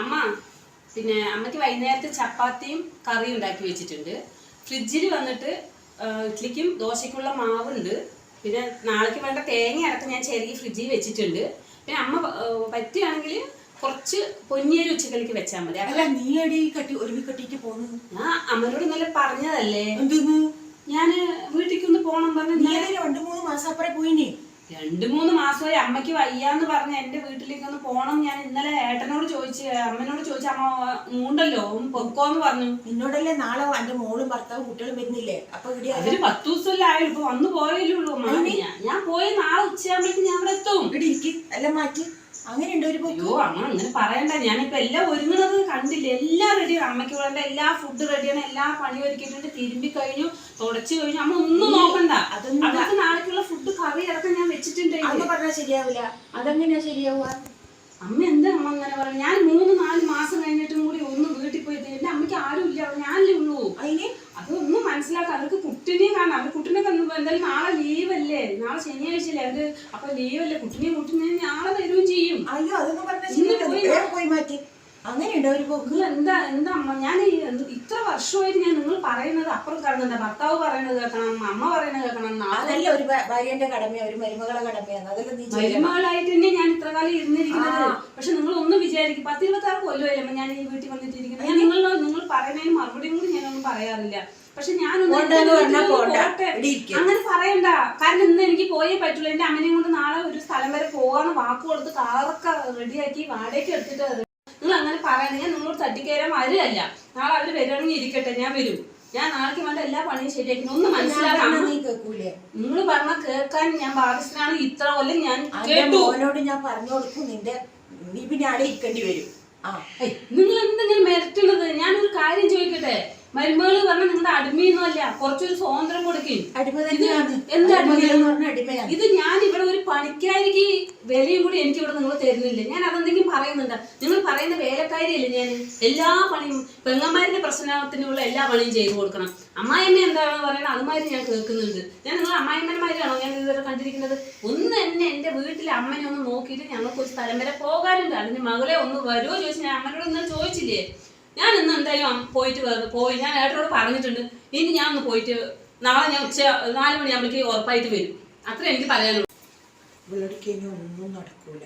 അമ്മ പിന്നെ അമ്മയ്ക്ക് വൈകുന്നേരത്തെ ചപ്പാത്തിയും കറിയും ഉണ്ടാക്കി വെച്ചിട്ടുണ്ട്. ഫ്രിഡ്ജിൽ വന്നിട്ട് ഇഡ്ലിക്കും ദോശയ്ക്കുള്ള മാവുണ്ട്. പിന്നെ നാളേക്ക് വേണ്ട തേങ്ങ അടക്കം ഞാൻ ചെറിയ ഫ്രിഡ്ജിൽ വെച്ചിട്ടുണ്ട്. പിന്നെ അമ്മ പറ്റുകയാണെങ്കിൽ കുറച്ച് പൊന്നിയരി ഉച്ചക്കലേക്ക് വെച്ചാൽ മതി. അല്ല നീ അടി കട്ടി ഒരുമി കെട്ടിട്ട് പോന്നു. ഞാൻ അമ്മനോട് ഇന്നലെ പറഞ്ഞതല്ലേ ഞാൻ വീട്ടിലേക്കൊന്ന് പോണം പറഞ്ഞു. 2-3 മാസം അപ്പുറം പോയിനി. 2-3 മാസമായി അമ്മയ്ക്ക് വയ്യാന്ന് പറഞ്ഞ് എന്റെ വീട്ടിലേക്ക് ഒന്ന് പോണം. ഞാൻ ഇന്നലെ ഏട്ടനോട് ചോദിച്ചു, അമ്മനോട് ചോദിച്ചു. അമ്മ മൂണ്ടല്ലോ പൊക്കോന്ന് പറഞ്ഞു. നിന്നോടല്ലേ നാളെ എന്റെ മോളും ഭർത്താവും കുട്ടികളും വരുന്നില്ലേ? അപ്പൊ അവര് 10 ദിവസമല്ലേ ആയുള്ളൂ. ഇപ്പൊ വന്നു പോയല്ലേ ഉള്ളൂ. ഞാൻ പോയി നാളെ ഉച്ചയാകുമ്പോഴേക്കും ഞാൻ അവിടെ എത്തും. ഇവിടെ ഇരിക്കും എല്ലാം മാറ്റി. അങ്ങനെ ഉണ്ട് ഒരു അയ്യോ അങ്ങനെ പറയണ്ട. ഞാനിപ്പോ എല്ലാം ഒരുങ്ങുന്നത് കണ്ടില്ല. എല്ലാം റെഡിയാണ്. അമ്മയ്ക്ക് വേണ്ട എല്ലാ ഫുഡ് റെഡിയാണ്. എല്ലാ പണി ഒരുക്കിയിട്ടുണ്ട്. തിരുമ്പി കഴിഞ്ഞു, തുടച്ചു കഴിഞ്ഞു. അമ്മ ഒന്നും നോക്കണ്ട. അതൊക്കെ നാളേക്കുള്ള ഫുഡ് കറി അടക്കം ഞാൻ വെച്ചിട്ടുണ്ട്. അമ്മ പറഞ്ഞാൽ ശരിയാവില്ല. അതെങ്ങനെയാ ശരിയാവുക? അമ്മ എന്താ അമ്മ അങ്ങനെ പറഞ്ഞു? ഞാൻ 3-4 മാസം കഴിഞ്ഞിട്ടും കൂടി ഒന്ന് വീട്ടിൽ പോയി. എന്റെ അമ്മയ്ക്ക് ആരും ഇല്ല, ഞാനല്ലേ ഉള്ളൂ. അതിന് അതൊന്നും മനസ്സിലാക്കാം. അവർക്ക് കുട്ടിനെയും കാണാം. അവർ കുട്ടിനെ എന്തായാലും നാളെ ലീവല്ലേ, നാളെ ശനിയാഴ്ചയല്ലേ അവര്. അപ്പൊ ലീവല്ലേ, കുട്ടിനെ നാളെ വരികയും ചെയ്യും. അയ്യോ അതൊന്നും പറഞ്ഞാൽ പോയി മാറ്റി. അങ്ങനെയുണ്ടോ ഒരു പോക്ക്? എന്താ അമ്മ, ഞാൻ ഇത്ര വർഷമായിട്ട് ഞാൻ നിങ്ങൾ പറയുന്നത് അപ്പുറം കാണുന്നുണ്ട്. ഭർത്താവ് പറയുന്നത് കേൾക്കണം, അമ്മ പറയുന്നത് കേൾക്കണം. അതല്ല ഒരു ഭാര്യന്റെ കടമയാണ്, ഒരു മരുമകളെ കടമയാണ്. അതല്ല നീ മരുമകളായിട്ട് തന്നെ ഞാൻ ഇത്ര കാലം ഇരുന്നിരിക്കുന്നത്. പക്ഷെ നിങ്ങൾ ഒന്ന് വിചാരിക്കും, 10-26 കൊല്ലമല്ലേ ഞാൻ ഈ വീട്ടിൽ വന്നിട്ടിരിക്കുന്നത്. ഞാൻ നിങ്ങൾ പറയുന്നതിന് മറുപടിയും കൂടി ഞാനൊന്നും പറയാറില്ല. പക്ഷെ ഞാനൊന്നും അങ്ങനെ പറയണ്ട. കാരണം ഇന്ന് എനിക്ക് പോയേ പറ്റുള്ളൂ. എന്റെ അമ്മനെയും കൊണ്ട് നാളെ ഒരു സ്ഥലം വരെ പോകാന്ന് വാക്ക് കൊടുത്ത് കാറൊക്കെ റെഡിയാക്കി വാടകയ്ക്ക് എടുത്തിട്ട് നിങ്ങൾ അങ്ങനെ പറയണ. ഞാൻ നിങ്ങളോട് തട്ടിക്കയറാൻ വരികയല്ല. നാളെ അവര് വരികയാണെങ്കിൽ ഇരിക്കട്ടെ, ഞാൻ വരും. ഞാൻ നാളേക്ക് വേണ്ട എല്ലാ പണിയും ശരിയാക്കി. ഒന്ന് മനസ്സിലാക്കാം. നിങ്ങൾ പറഞ്ഞ കേൾക്കാൻ ഞാൻ ബാധ്യസ്ഥനാണ്. ഇത്ര കൊല്ലം ഞാൻ കേട്ടോനോട് ഞാൻ പറഞ്ഞു കൊടുക്കും. നീ പിന്നെ അവിടെ ഇരിക്കേണ്ടി വരും. നിങ്ങൾ എന്തെങ്കിലും മെരട്ടുള്ളത്? ഞാനൊരു കാര്യം ചോദിക്കട്ടെ. മരുമകള് പറഞ്ഞ നിങ്ങളുടെ അടിമയൊന്നും അല്ല, കുറച്ചൊരു സ്വാതന്ത്ര്യം കൊടുക്കും. ഇത് ഞാൻ ഇവിടെ ഒരു പണിക്കാരിക്ക് വിലയും കൂടി എനിക്ക് ഇവിടെ നിങ്ങൾ തരുന്നില്ല. ഞാൻ അതെന്തെങ്കിലും പറയുന്നുണ്ട്? നിങ്ങൾ പറയുന്ന വേലക്കാരിയല്ലേ ഞാൻ? എല്ലാ പണിയും പെങ്ങന്മാരുടെ പ്രശ്നത്തിനുള്ള എല്ലാ പണിയും ചെയ്തു കൊടുക്കണം. അമ്മായിമ്മ എന്താണെന്ന് പറയുന്നത് അതുമാതിരി ഞാൻ കേൾക്കുന്നുണ്ട്. ഞാൻ നിങ്ങൾ അമ്മായിമ്മമാരാണോ ഞാൻ ഇതുവരെ കണ്ടിരിക്കുന്നത്? ഒന്ന് എന്നെ എന്റെ വീട്ടിലെ അമ്മനെ ഒന്ന് നോക്കിയിട്ട് ഞങ്ങൾക്ക് ഒരു സ്ഥലം വരെ പോകാനുണ്ട്. അതിന് മകളെ ഒന്ന് വരുമോ ചോദിച്ചു. ഞാൻ അമ്മനോട് ഇന്നലെ ചോദിച്ചില്ലേ. ഞാൻ ഇന്ന് എന്തായാലും പോയി ഞാൻ ഏട്ടനോട് പറഞ്ഞിട്ടുണ്ട്. ഇനി ഞാൻ ഒന്ന് പോയിട്ട് നാളെ ഞാൻ 4 മണിയാകുമ്പോഴേക്ക് ഉറപ്പായിട്ട് വരും. അത്ര എനിക്ക് പറയാനുള്ളൂ. ഇവളോടൊക്കെ ഇനി ഒന്നും നടക്കൂല.